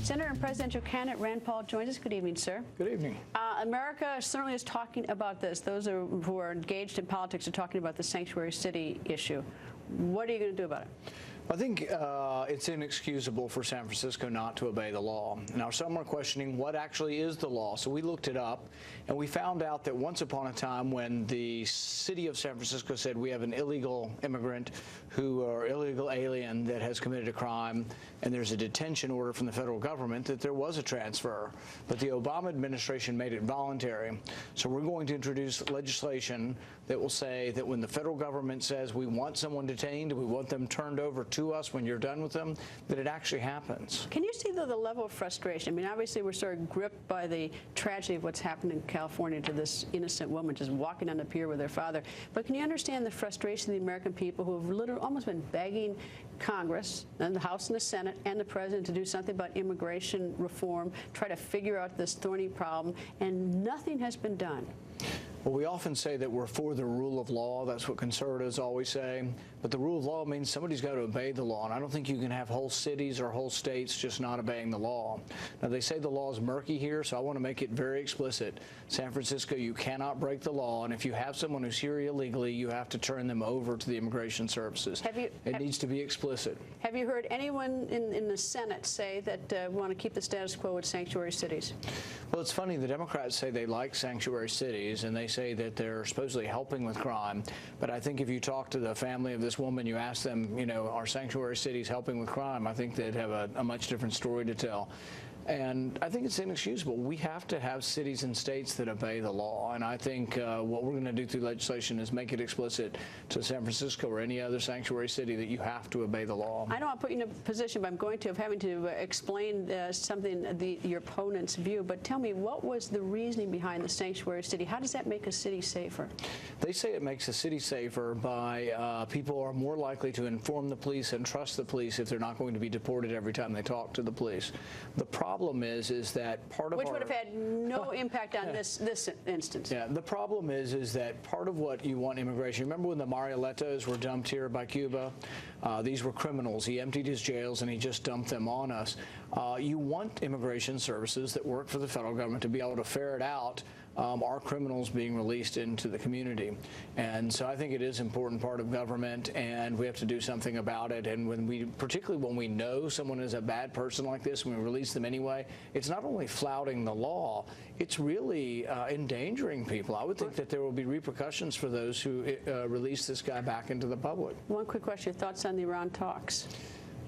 Senator and presidential candidate Rand Paul joins us. Good evening, sir. Good evening. America certainly is talking about this. Those who are engaged in politics are talking about the sanctuary city issue. What are you going to do about it? I think it's inexcusable for San Francisco not to obey the law. Now, some are questioning what actually is the law. So we looked it up, and we found out that once upon a time when the city of San Francisco said we have an illegal immigrant or illegal alien that has committed a crime, and there's a detention order from the federal government, that there was a transfer. But the Obama administration made it voluntary. So we're going to introduce legislation that will say that when the federal government says we want someone detained, we want them turned over to us when you're done with them, that it actually happens. Can you see the level of frustration? I mean, obviously we're sort of gripped by the tragedy of what's happened in California to this innocent woman just walking on the pier with her father. But can you understand the frustration of the American people who have literally almost been begging Congress and the House and the Senate and the President to do something about immigration reform, try to figure out this thorny problem, and nothing has been done? Well, we often say that we're for the rule of law. That's what conservatives always say. But the rule of law means somebody's got to obey the law. And I don't think you can have whole cities or whole states just not obeying the law. Now, they say the law is murky here, so I want to make it very explicit. San Francisco, you cannot break the law. And if you have someone who's here illegally, you have to turn them over to the immigration services. It needs to be explicit. Have you heard anyone in the Senate say that want to keep the status quo with sanctuary cities? Well, it's funny. The Democrats say they like sanctuary cities, and they say that they're supposedly helping with crime. But I think if you talk to the family of this woman, you ask them, you know, are sanctuary cities helping with crime? I think they'd have a much different story to tell. And I think it's inexcusable. We have to have cities and states that obey the law. And I think what we're going to do through legislation is make it explicit to San Francisco or any other sanctuary city that you have to obey the law. I don't want to put you in a position, but I'm going to, of having to explain something, your opponent's view. But tell me, what was the reasoning behind the sanctuary city? How does that make a city safer? They say it makes a city safer by people are more likely to inform the police and trust the police if they're not going to be deported every time they talk to the police. The problem is that part of which would have had no impact on this instance. Yeah, the problem is that part of what you want immigration. Remember when the Mariolettos were dumped here by Cuba? These were criminals. He emptied his jails and he just dumped them on us. You want immigration services that work for the federal government to be able to ferret out are criminals being released into the community. And so I think it is an important part of government, and we have to do something about it. And particularly when we know someone is a bad person like this, when we release them anyway, it's not only flouting the law, it's really endangering people. I would think that there will be repercussions for those who release this guy back into the public. One quick question, your thoughts on the Iran talks?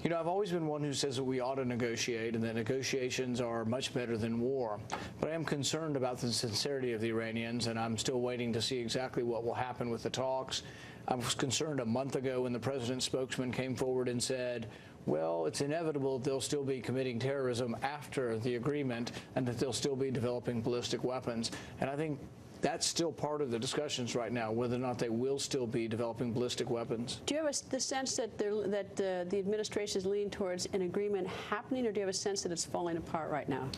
You know, I've always been one who says that we ought to negotiate and that negotiations are much better than war. But I am concerned about the sincerity of the Iranians, and I'm still waiting to see exactly what will happen with the talks. I was concerned a month ago when the president's spokesman came forward and said, well, it's inevitable they'll still be committing terrorism after the agreement and that they'll still be developing ballistic weapons. And I think that's still part of the discussions right now, whether or not they will still be developing ballistic weapons. Do you have the sense that the administration is leaning towards an agreement happening, or do you have a sense that it's falling apart right now?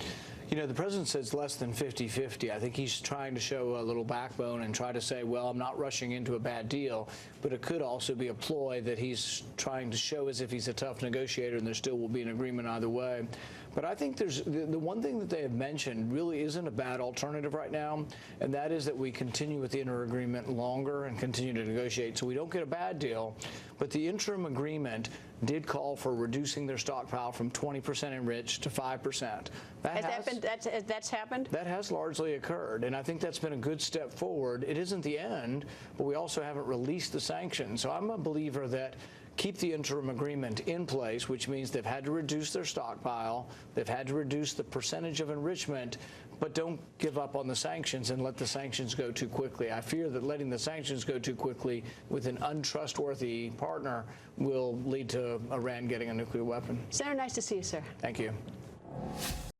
You know, the president says less than 50-50. I think he's trying to show a little backbone and try to say, well, I'm not rushing into a bad deal, but it could also be a ploy that he's trying to show as if he's a tough negotiator and there still will be an agreement either way. But I think there's the one thing that they have mentioned really isn't a bad alternative right now, and that is that we continue with the interim agreement longer and continue to negotiate so we don't get a bad deal. But the interim agreement did call for reducing their stockpile from 20% enriched to 5%. That's happened? That has largely occurred, and I think that's been a good step forward. It isn't the end, but we also haven't released the sanctions. So I'm a believer that keep the interim agreement in place, which means they've had to reduce their stockpile, they've had to reduce the percentage of enrichment, but don't give up on the sanctions and let the sanctions go too quickly. I fear that letting the sanctions go too quickly with an untrustworthy partner will lead to Iran getting a nuclear weapon. Senator, nice to see you, sir. Thank you.